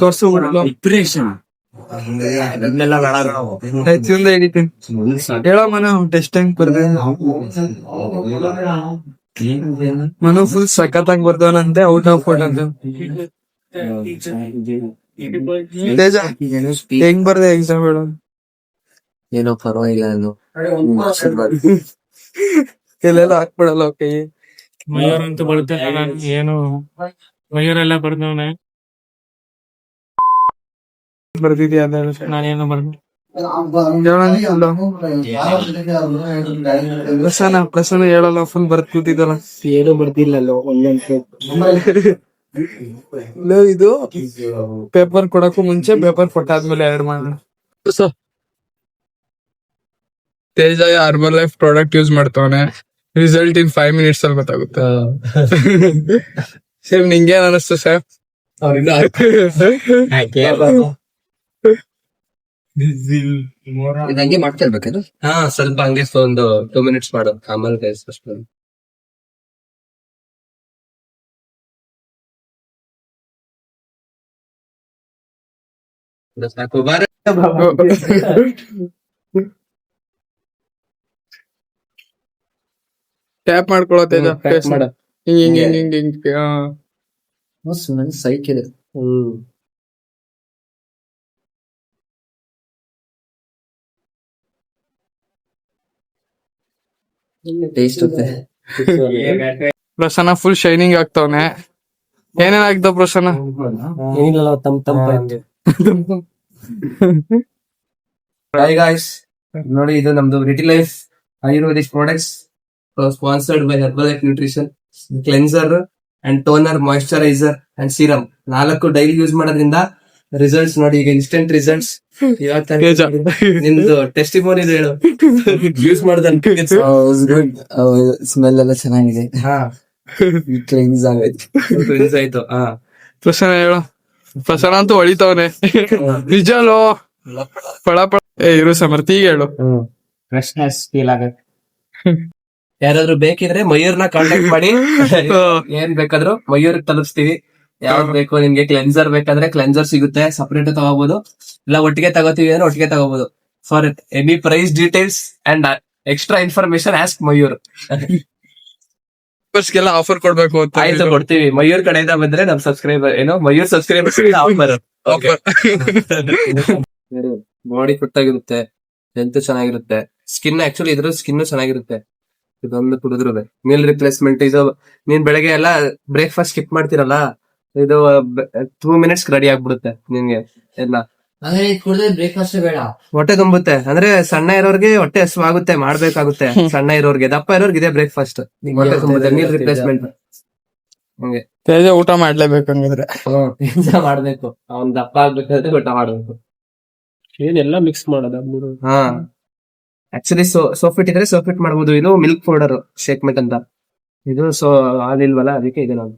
ತೋರ್ಸು ಹೆಚ್ಚಿಂದ ಹಿಡಿತೀನಿ ಹೇಳೋ ಮನ ಟೆಸ್ಟ್ ಹೆಂಗ್ ಬರ್ದೆ ಮನು ಫುಲ್ ಸಖತ್ತಂಗ್ ಬರ್ದವನಂತೆ ಔಟ್ ಆಫ್ ಔಟ್ ಅಂತ ತೇಜ ಹೆಂಗ್ ಬರ್ದೆ ಎಕ್ಸಾಮ್ ಹೇಳೋ ಏನೋ ಪರವಾಗಿಲ್ಲ ಎಲ್ಲೆಲ್ಲ ಹಾಕ್ಬಿಡಲ್ಲ ಕೈ ಮಯೂರ್ ಅಂತೂ ಬರುತ್ತೆ ಏನು ಮಯೂರೆಲ್ಲ ಬರ್ದವನೆ ಬರ್ದಿದ್ಯಾ ನಾನೇನು ಬರ್ದು ಪ್ರಸನ್ನ ಹೇಳಲ್ಲ ಫುಲ್ ಬರ್ದ್ ಕೂತಿದ್ದಲ್ಲ ಏನು ಬರ್ದಿಲ್ಲಲ್ಲೋ ಇದು ಪೇಪರ್ ಕೊಡಕ್ಕೂ ಮುಂಚೆ ಪೇಪರ್ ಕೊಟ್ಟಾದ್ಮೇಲೆ 2 ಮಾಡಿ Teja Herbalife product use ಮಾಡ್ತಾವನೆ ರಿಸಲ್ಟ್ ಇನ್ 5 minutes ಅಲ್ಲಿ ಗೊತ್ತಾಗುತ್ತೆ ಸೇಮ್ ನಿಂಗೇನ್ ಅನಿಸ್ತು ಸರ್ ಹಂಗೆ ಮಾಡ್ತಾ ಇರ್ಬೇಕೇನು? ಸ್ವಲ್ಪ ಹಂಗೆ ಒಂದು 2 minutes ಮಾಡು ಆಮೇಲೆ ಸಾಕು ಬಾರ ಟ್ಯಾಪ್ ಮಾಡ್ಕೊಳ್ಳೋ ತೇಜ ಮಾಡ ಹಿಂಗ್ ಹಿಂಗ್ ಹಿಂಗ್ ಹಿಂಗ್ ಹಿಂಗ್ ಸೈಕ್ ಇದೆ. ಟೇಸ್ಟ್ ಪ್ರಸನ್ನ ಫುಲ್ ಶೈನಿಂಗ್ ಆಗ್ತಾವನೆ ಏನೇನ್ ಆಗ್ತಾವ ಪ್ರಸನ್ನ ಏನಿಲ್ಲ ಹಾಯ್ ಗಾಯ್ಸ್ ನೋಡಿ ಇದು ನಮ್ದು ರಿಟಿ life ayurvedic products sponsored by Herbalife nutrition cleanser and toner moisturiser and serum 4 daily use ಮಾಡೋದ್ರಿಂದ ರಿಸಲ್ಟ್ಸ್ ನೋಡಿ ಈಗ ಇನ್ಸ್ಟೆಂಟ್ ರಿಸಲ್ಟ್ಸ್ ನಿಮ್ದು ಟೆಸ್ಟಿಮೋನಿ ಹೇಳು ಯೂಸ್ ಮಾಡ್ದ ಸ್ಮೆಲ್ ಎಲ್ಲ ಚೆನ್ನಾಗಿದೆ ಕ್ಲೆನ್ಸ್ ಆಯ್ತು ಪ್ರಸನ್ನ ಹೇಳು ಪ್ರಸನ್ನ ಅಂತೂ ಹೊಳಿತಾವನೆ ನಿಜಲೋ ಪಳ ಪಳ ಇರು ಸಮರ್ಥಿಗೆ ಹೇಳು ಫ್ರೆಶ್ನೆಸ್ ಫೀಲ್ ಆಗತ್ತೆ. ಯಾರಾದ್ರೂ ಬೇಕಿದ್ರೆ ಮಯೂರ್ನ ಕಾಂಟ್ಯಾಕ್ಟ್ ಮಾಡಿ ಏನ್ ಬೇಕಾದ್ರೂ ಮಯೂರ್ ತಲುಪಿಸ್ತೀವಿ. ಯಾವ್ದು ಬೇಕು ನಿಮ್ಗೆ ಕ್ಲೆನ್ಸರ್ ಬೇಕಾದ್ರೆ ಕ್ಲೆನ್ಸರ್ ಸಿಗುತ್ತೆ, ಸಪರೇಟ್ ತಗೋಬಹುದು, ಇಲ್ಲ ಒಟ್ಟಿಗೆ ತಗೋತೀವಿ ಅಂದ್ರೆ ಒಟ್ಟಿಗೆ ತಗೋಬಹುದು. For any price details and extra information ask Mayur. ಗೆಲ್ಲ ಆಫರ್ ಕೊಡ್ಬೇಕು ಅಂತ ಆಯ್ತು ಕೊಡ್ತೀವಿ. ಮಯೂರ್ ಕಡೆಯಿಂದ ಬಂದ್ರೆ ನಮ್ ಸಬ್ಸ್ಕ್ರೈಬರ್ ಏನೋ Mayur subscribers offer. Body fit ಆಗಿರುತ್ತೆ, ಹೆಲ್ತ್ ಚೆನ್ನಾಗಿರುತ್ತೆ, ಸ್ಕಿನ್ ಆಕ್ಚುಲಿ ಇದ್ರ ಸ್ಕಿನ್ ಚೆನ್ನಾಗಿರುತ್ತೆ. ಇದೊಂದು ಕುಡಿದ್ರು ಮೀಲ್ ರಿಪ್ಲೇಸ್ಮೆಂಟ್. ಇದು ನೀನ್ ಬೆಳಗ್ಗೆ ಎಲ್ಲ ಬ್ರೇಕ್ಫಾಸ್ಟ್ ಸ್ಕಿಪ್ ಮಾಡ್ತಿರಲ್ಲ, ಇದು 2 minutes ರೆಡಿ ಆಗ್ಬಿಡುತ್ತೆ ನಿನ್ಗೆ ಎಲ್ಲ. ಬ್ರೇಕ್ಫಾಸ್ಟ್ ಬೇಡ, ಹೊಟ್ಟೆ ತುಂಬುತ್ತೆ. ಅಂದ್ರೆ ಸಣ್ಣ ಇರೋರ್ಗೆ ಹೊಟ್ಟೆ ಹಸುವಾಗುತ್ತೆ, ಮಾಡ್ಬೇಕಾಗುತ್ತೆ. ಸಣ್ಣ ಇರೋರ್ಗೆ, ದಪ್ಪ ಇರೋರ್ಗೆ ಇದೆ ಬ್ರೇಕ್ಫಾಸ್ಟ್, ಹೊಟ್ಟೆ ತುಂಬುತ್ತೆ. ಮೀಲ್ ರಿಪ್ಲೇಸ್ಮೆಂಟ್ ಹಂಗೆ ತೇಜ ಊಟ ಮಾಡ್ಲೇಬೇಕು ಹಂಗಿದ್ರೆ. ಎಂಜಾಯ್ ಮಾಡ್ಬೇಕು. ಅವ್ನ್ ದಪ್ಪ ಆಗ್ಬೇಕಾದ್ರೆ ಊಟ ಮಾಡ್ಬೇಕು. ಏನೆಲ್ಲ ಮಿಕ್ಸ್ ಮಾಡೋದ ಹಾ ಆಕ್ಚುಲಿ ಸೋಫಿಟ್ ಇದ್ರೆ ಸೋಫಿಟ್ ಮಾಡ್ಬೋದು. ಇದು ಮಿಲ್ಕ್ ಪೌಡರ್ ಶೇಕ್ ಮೇಟ್ ಅಂತ. ಇದು ಹಾಲಿಲ್ವಲ್ಲ ಅದಕ್ಕೆ ಇದೆ ನಾವು.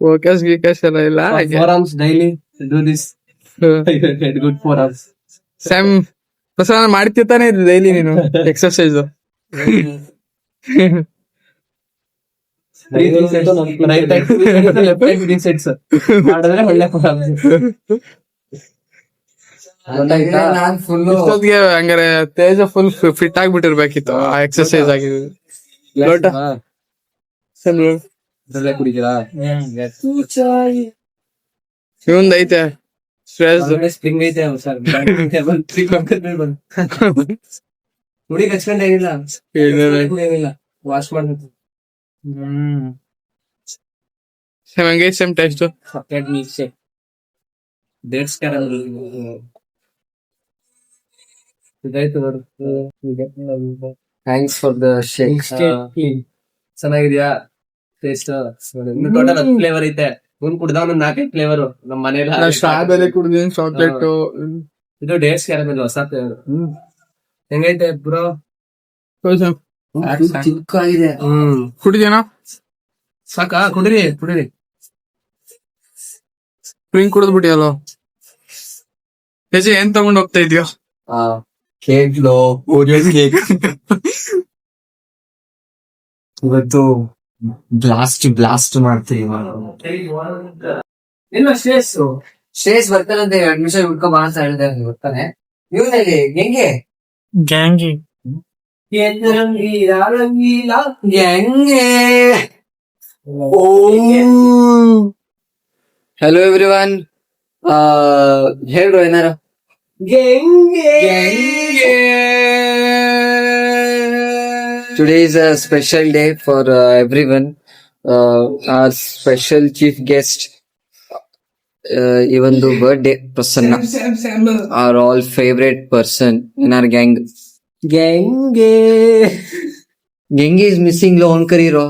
ಫೋಕಸ್ ಗೀಕಸ್ ಎಲ್ಲ ಇಲ್ಲ. 4 hours daily do this. Get good 4 hours. Sam Prasanna ಮಾಡ್ತಿರ್ತಾನೆ ಡೈಲಿ ನೀನು ಎಕ್ಸರ್ಸೈಸ್. ಮಾಡಿದ್ರೆ ಒಳ್ಳೆ ಇಷ್ಟೊತ್ತಿಗೆ ಹಂಗಾರೆ ತೇಜ ಫುಲ್ ಫಿಟ್ ಆಗ್ಬಿಟ್ಟಿರ್ಬೇಕಿತ್ತು ಆ ಎಕ್ಸರ್ಸೈಸ್ ಆಗಿ. ಲೋಟ ಕುಡಿತೀರಾ? ಇವಂದ್ ಐತೆ ಸ್ಟ್ರೆಸ್ ಸ್ಪ್ರಿಂಗ್ ಐತೆ ಹುಡುಗಿ ಹಚ್ಕೊಂಡ್ ಏನಿಲ್ಲ, ವಾಶ್ ಮಾಡ್ಬೇಕು. ಹಂಗೈತೆ ಸೇಮ್ ಟೆಸ್ಟ್. ಡೇಟ್ಸ್ ಇದಾಯ್ತು ನೋಡು. Thanks for the shake. ಚೆನ್ನಾಗಿದ್ಯಾ ಟೇಸ್ಟ್? ಟೋಟಲ್ 10 ಫ್ಲೇವರ್ ಐತೆ. ಮುಂದ್ ಕುಡ್ದ 4 ಫ್ಲೇವರ್ ನಮ್ ಮನೇಲಿ. ಸ್ಟ್ರಾಬೆರಿ ಕುಡ್ದೀನಿ, ಚಾಕ್ಲೇಟ್, ಇದು ಡೇಟ್ಸ್ ಕ್ಯಾರಮೆಲ್ ಹೊಸ ಫ್ಲೇವರ್. ಹೆಂಗೈತೆ ಬ್ರೋ? ಚಿಕ್ಕಾಗಿದೆ. ಕುಡಿದೇನ ಸಾಕಾ? ಕುಡಿರಿ. ಸ್ಪ್ರಿಂಗ್ ಕುಡಿದ್ಬಿಟ್ಟಿಯಲ್ಲ. ಹೆಜೆ ಏನ್ ತಗೊಂಡ್ ಹೋಗ್ತಾ ಇದೀಯ? ಕೇಕ್ ಕೇಕ್ ಇವತ್ತು ಬ್ಲಾಸ್ಟ್ ಮಾಡ್ತೀವಿ. ಇಲ್ಲ ಶ್ರೇಯಸ್ ಬರ್ತಾನಂತೆ 2 ನಿಮಿಷ ಹುಡ್ಕೊ ಬಾ ಅಂತ ಹೇಳಿದೆ. ಬರ್ತಾನೆ ಇವನಲ್ಲಿ ಹೆಂಗೆ ಗ್ಯಾಂಗಿ ಹೆಂಗೆ. ಹಲೋ ಎವ್ರಿವನ್, ಹೇಳ್ರು ಏನಾರ. Today is a special day for everyone. Our special chief guest, even though birthday Prasanna, our all favorite person in our gang. Genge is missing. Lo on kariro.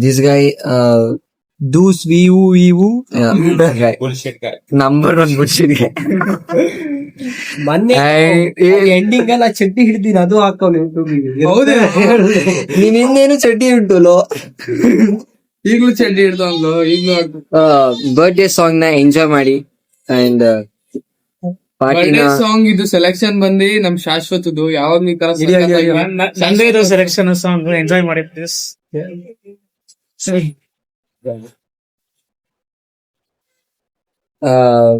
This guy, Doos Viu. Guy. bullshit guy. Number 1 bullshit guy. ಮೊನ್ನೆ ending ಎಲ್ಲ ಚಡ್ಡಿ ಹಿಡ್ದೀನಿ, ಅದು ಹಾಕೋನು ನೀನ್ ಇನ್ನೇನು ಚಡ್ಡಿ ಉಂಟು low. ಈಗ್ಲೂ ಚಡ್ಡಿ ಹಿಡ್ದವ್ನು ಈಗ್ಲೂ. ಬರ್ಡೇ ಸಾಂಗ್ ನ ಎಂಜಾಯ್ ಮಾಡಿ ಅಂಡ್ ಪಾರ್ಟಿನ ಸಾಂಗ್ ಇದು ಸೆಲೆಕ್ಷನ್ ಬಂದಿ ನಮ್ ಶಾಶ್ವತದ್ದು. ಯಾವಾಗ ಈ ತರ ನಂದೇ ಇದು ಸೆಲೆಕ್ಷನ್ ಸಾಂಗ್ ಎಂಜಾಯ್ ಮಾಡಿದ್ದೆ.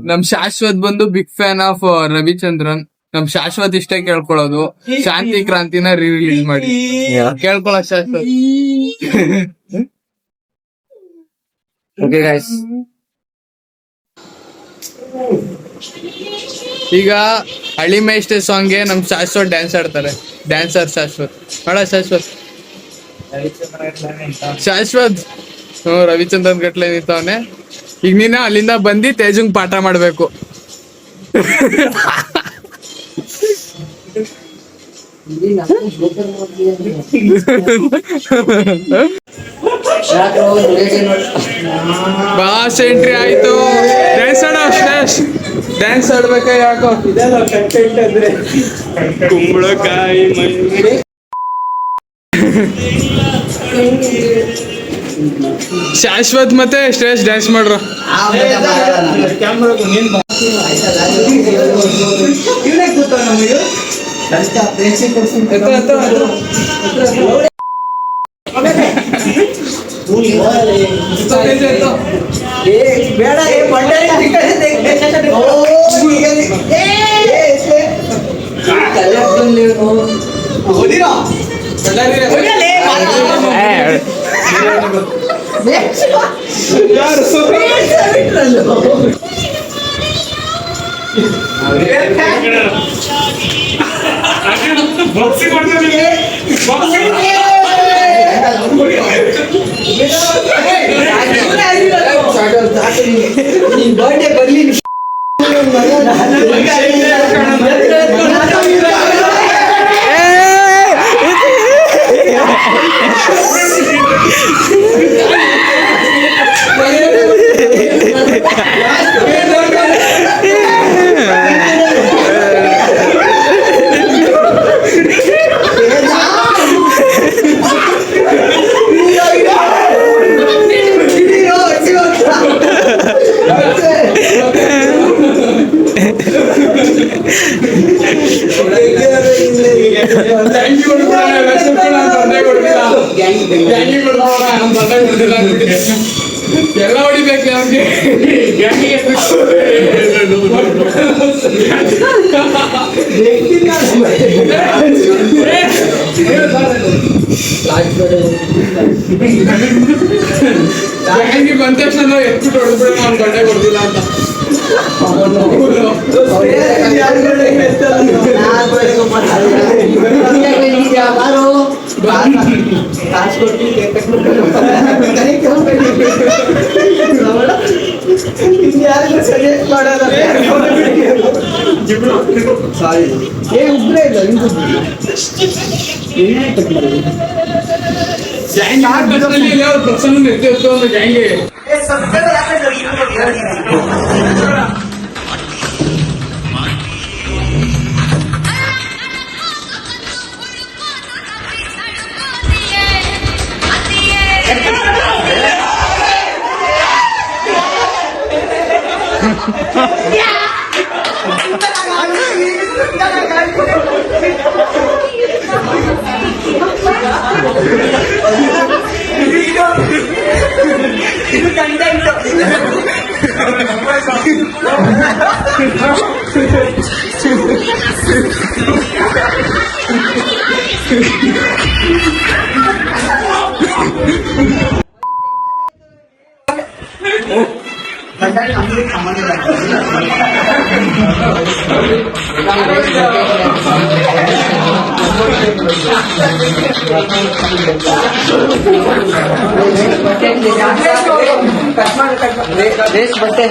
ನಮ್ ಶಾಶ್ವತ್ ಬಂದು ಬಿಗ್ ಫ್ಯಾನ್ ಆಫ್ ರವಿಚಂದ್ರನ್. ನಮ್ ಶಾಶ್ವತ್ ಇಷ್ಟೇ ಕೇಳ್ಕೊಳ್ಳೋದು, ಶಾಂತಿ ಕ್ರಾಂತಿನ ರಿಲೀಸ್ ಮಾಡಿ ಕೇಳ್ಕೊಳ್ಳೋ ಶಾಶ್ವತ್. ಓಕೆ ಗೈಸ್, ಈಗ ಹಳ್ಳಿ ಮೇಷ್ಟೆ ಸಾಂಗ್ಗೆ ನಮ್ ಶಾಶ್ವತ್ ಡ್ಯಾನ್ಸ್ ಆಡ್ತಾರೆ. ಡ್ಯಾನ್ಸರ್ ಶಾಶ್ವತ್ ನೋಡ. ಶಾಶ್ವತ್ ರವಿಚಂದ್ರನ್ ಗಟ್ಲೆ ನಿಂತವನೆ. ಈಗ ನೀನು ಅಲ್ಲಿಂದ ಬಂದು ತೇಜಂಗ್ ಪಾಠ ಮಾಡ್ಬೇಕು. ಬಾಸ್ ಎಂಟ್ರಿ ಆಯ್ತು. ಡ್ಯಾನ್ಸ್ ಆಡೋ ಶ್ರೇಷ್, ಡ್ಯಾನ್ಸ್ ಆಡ್ಬೇಕ. ಯಾಕೋ ಕುಂಬಳಕಾಯಿ ಶಾಶ್ವತ್ ಮತ್ತೆ ಶ್ರೇಷ್ ಡ್ಯಾನ್ಸ್ ಮಾಡ್ರು. ಬರ್ಡೇ ಬರ್ಲಿ. ಎಲ್ಲ ಹೊಡಿಬೇಕು ನಮ್ಗೆ. ಬಂದ ತಕ್ಷಣ ಎತ್ಬಿಟ್ಟು ಹೊಡೆದ್ಬಿಡ ನಾನು ಗಡ್ಡೆ ಕೊಡ್ತಿಲ್ಲ ಅಂತ. ಪ್ರಸನ್ನ ಎತ್ತು ಒಂದು ಗ್ಯಾಂಗೆ. ಬೇಸ್ ಬಟ್ಟೆ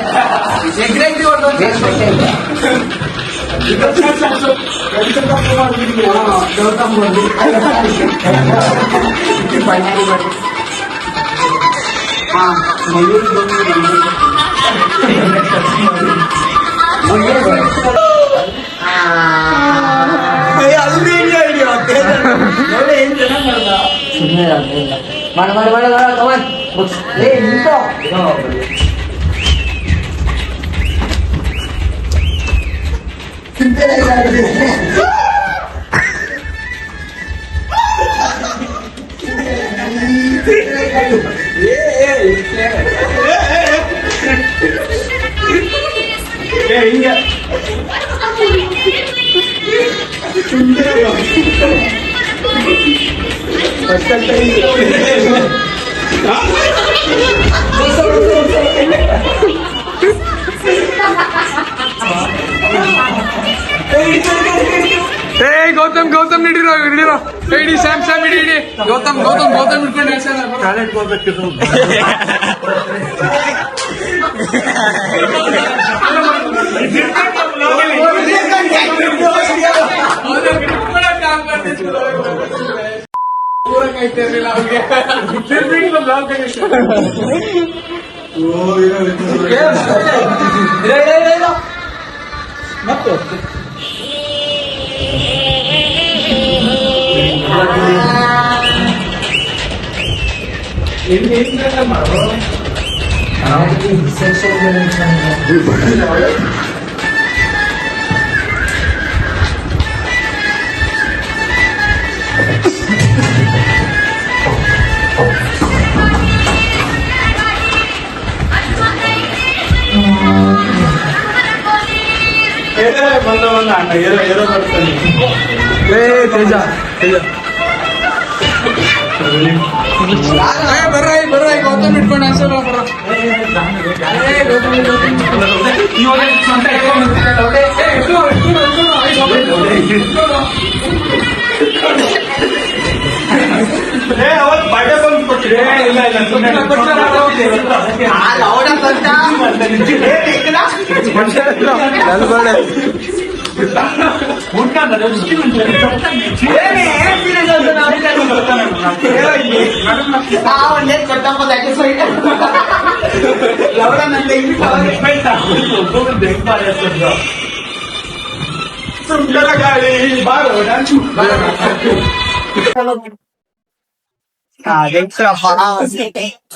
ಗೌತಮ್ ಹಿಡಿರೋ ಇಡಿ ಸ್ಯಾಮ್ ಇಡಿ ಗೌತಮ್ ಹಿಡ್ಕೊಂಡು ಬರ್ರ ಗೌತಮ್ ಇಟ್ಕೊಂಡು ಆನ್ಸರ್ ಬರ್ರ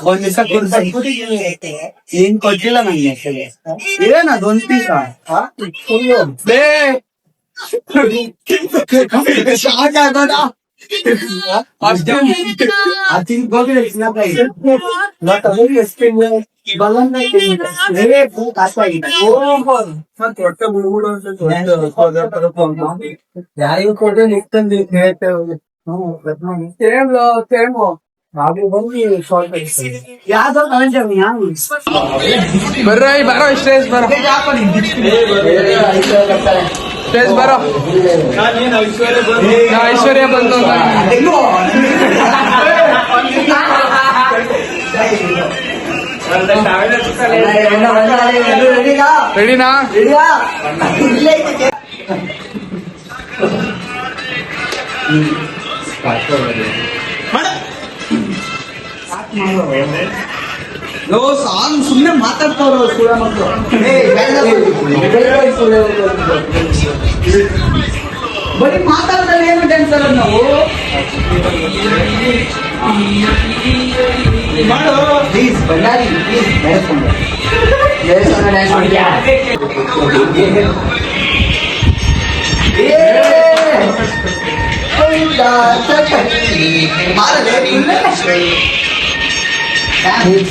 ಒಂದ್ ದಿವಸ ಏನ್ ಕೊಟ್ಟಿಲ್ಲ ನಂಗೆ ಏನದೊಂದ್ ಪೀಸ ಶಾಕ್ ಆಗೋದ ಯಾರಿಗೂ ಕೊಟ್ಟೆ ನಿಂತಂದು ಯಾವ್ದೋ ಬರೋ ಸ್ಟೇಜ್ ಬರೋ ಸ್ಟೇಜ್ ಬರೋ ಐಶ್ವರ್ಯ ಬಂದು ರೆಡಿನಾ ಸಾಂಗ್ ಸುಮ್ನೆ ಮಾತಾಡ್ತಾವ್ರ ಸುಳ್ಳ ಮಕ್ಕಳು ಬರೀ ಮಾತಾಡ್ತಾರೆ ಏನು ಟೆನ್ಷನ್ ನಾವು ಮಾಡೋ ಪ್ಲೀಸ್ ಬಳ್ಳಾರಿ ಪ್ಲೀಸ್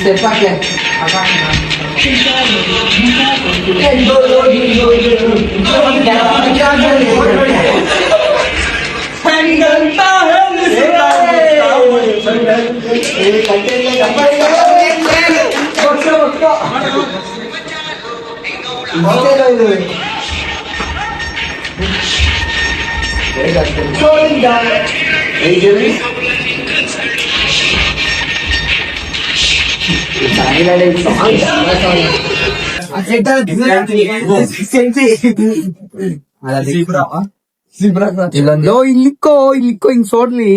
ಸ್ಟೆಪ್ ಹಾಕ್ಲೆ ಇಲ್ಲೊಂದು ಇಲ್ಲಿಕ್ಕೋ ಹಿಂಗ್ ಸೋಡ್ಲಿ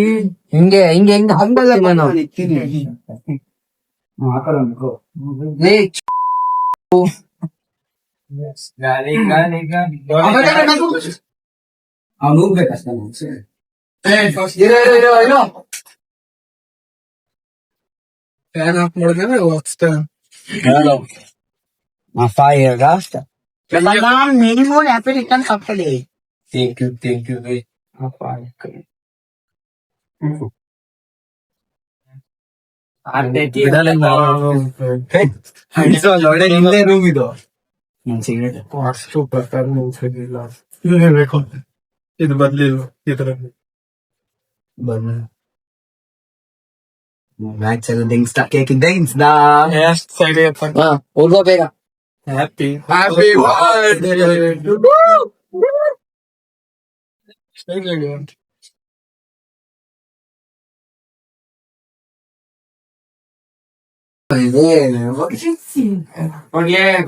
ಹಿಂಗೆ ಹಿಂಗೆ ಹೆಂಗ ಹಂಗಲ್ಲ ನಾನು ಫ್ಯಾನ್ ಆಫ್ ಮಾಡಿದ್ರೆ ಹೋಗ್ತಾನೆ. ಥ್ಯಾಂಕ್ ಯು ರೂಮ್ ಇದು ಇದು ಬರ್ಲಿಲ್ಲ ಈ ತರ ಮ್ಯಾಚ್ ಕೇಕ್ ಡಿಂಗ್ಸ್ ಸೈಡ್ ಹೋಗೋ ಬೇಗ ಹ್ಯಾಪಿ ಹ್ಯಾಪಿ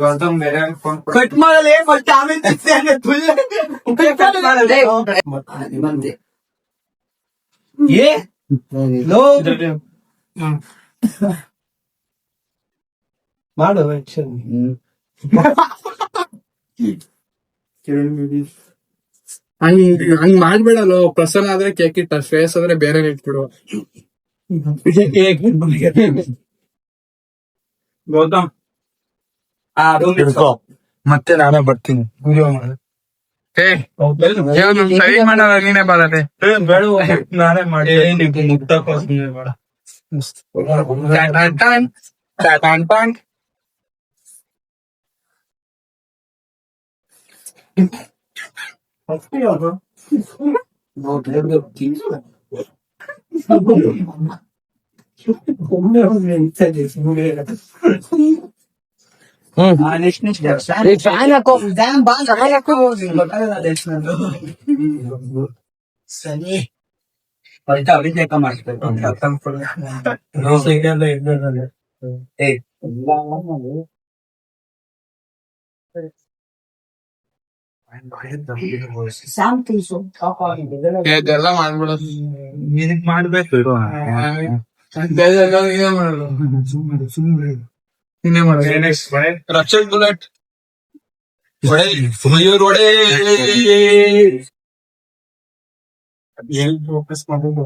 ಗೌತಮ್ ಬೇರೆ ಫೋನ್ ಕಟ್ ಮಾಡಲ್ಲ ಫಸ್ಟ್ ಆಮೇಲೆ ಬಂದೆ ಮಾಡು ಹಂಗ್ ಮಾಡ್ಬೇಡಲ್ಲ. ಪ್ರಸನ್ನ ಆದ್ರೆ ಕೇಕ್ ಇಟ್ಟ, ಶ್ರೇಯಸ್ ಆದ್ರೆ ಬೇರೆ ಇಟ್ಬಿಡು. ಗೌತಮ್ ಮತ್ತೆ ನಾನೇ ಬರ್ತೀನಿ ವಿಡಿಯೋ ಮಾಡಿ ಸರಿ ಮಾಡಲ್ಲ, ನೀನೇ ಬರದೆ ಬೇಡ ನಾನೇ ಮಾಡಿ ಮುಕ್ತಕ್ಕೋಸ್ಕರ ಬೇಡ. ಫ್ಯಾನ್ ಹಾಕೋ ಸರಿ ಇದೆಲ್ಲ ಮಾಡ್ಬಿಡು. ಮಾಡ್ಬೇಕು ನೀನೇ ಮಾಡಲು, ನೀನೇ ಮಾಡ. ರಕ್ಷಕ್ ಬುಲೆಟ್ ಮಯೂರ್ ಒಡೆ ಫೋಕಸ್ ಮಾಡೋದು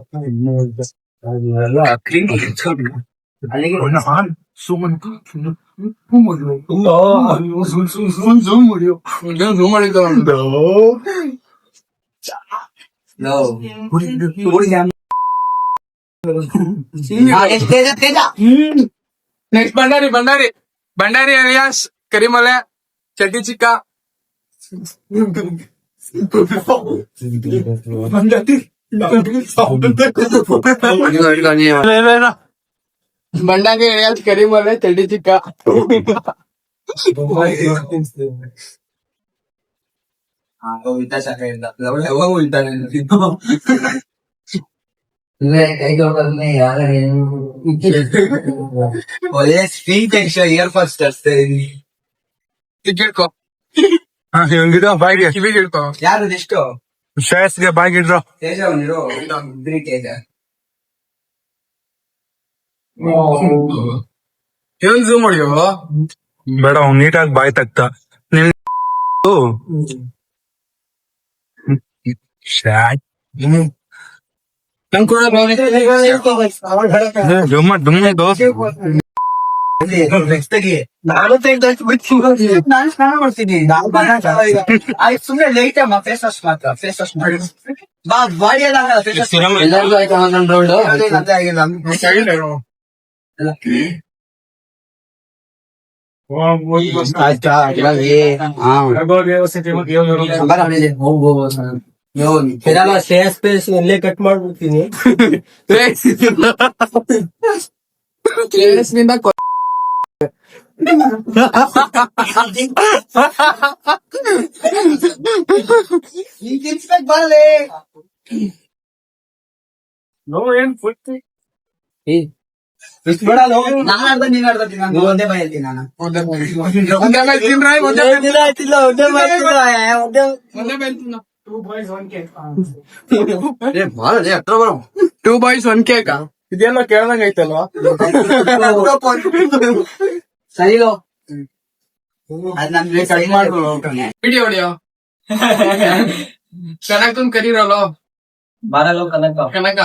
ಝೂಮ್ ಮಾಡಿದ್ದ ನೆಕ್ಸ್ಟ್ ಭಂಡಾರಿ ಅಲಿಯಾಸ್ ಕರಿಮಲೆ ಚಡ್ಡಿ ಚಿಕ್ಕ ಭಂಡಾರಿ ಅಲಿಯಾಸ್ ಕರಿಮಲೆ ಚಡ್ಡಿ ಚಿಕ್ಕ. ಒಳ್ಳೆ ಸ್ಪೀಚ್ ಇಯರ್ ಫಸ್ಟ್ ಅಷ್ಟೇ. ಹಿಡ್ಕೊ, ಹಿಂಗಿದ ಬಾಯ್ಗೆ ಕಿವಿಗೆ ಹಿಡ್ಕೊ. ಯಾರು ಎಷ್ಟು ಶ್ರೇಯಸ್ಗೆ ಬಾಯ್ಗೆ ಇಡ್ರು. ತೇಜ ಒಂದಿರು ತೇಜ ಏನ್ ಝೂಮ್ ಮಾಡಿಯೋ? ಬೇಡ ಅವ್ನು ನೀಟಾಗಿ ಬಾಯ್ ತಗ್ತ ನಂಗ್ ಕೂಡ ದುಮ್ಮ ದೋಸ್ತ ನಾನು ನಾನು ಸ್ನಾನ ಮಾಡ್ತೀನಿ ಆಯ್ತು ಸುಮ್ನೆ ಲೈಟ್ ಫೇಸ್ ವಾಶ್ ಮಾತ್ರ ಫೇಸ್ ವಾಶ್ ಮಾಡಿ ಬಾಡಿ ಎಲ್ಲ ಎಲ್ಲರಿಗೂ ಆಯ್ತಾ ಒಂದೊಂದು ರೌಂಡ್ ಆಯ್ತಾ ಸ್ಪೇಸ್ ಇಲ್ಲೇ ಕಟ್ ಮಾಡ್ಬಿಡ್ತೀನಿ ನಿಂದ ಬರ್ಲಿ ಇಷ್ಟು ಬಿಡಲ್ಲ ನಾನು ಅರ್ಧ ನೀನ್ ಅರ್ಧ ತಿನ್ನ ಒಂದೇ ಬಾಯಿ ಹೇಳ್ತೀನಿ ನಾನು ಒಂದೇ ಬಾಯ್ ತಿನ್ರಾ? ಒಂದೇ ಟೂ ಬಾಯ್ಸ್ ಒನ್ ಕೇಕ್ ಇದೆಲ್ಲ ಕೇಳ್ದಂಗ ಐತಲ್ವಾ? ಸರಿ ಅದ್ ನನ್ ವಿಡಿಯೋ ಹೊಡಿಯೋ ಕನಕನ್ ಕರೀರಲ್ಲೋ ಬರಲ್ಲ ಕನಕ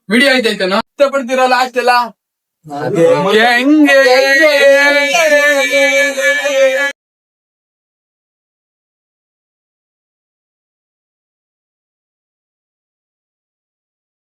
ವಿಡಿಯೋ ಐತೈತೇನೋ ಇಷ್ಟಪಡ್ತಿರೋ ಲಾಸ್ಟ್ ಎಲ್ಲ ಹೆಂಗೆ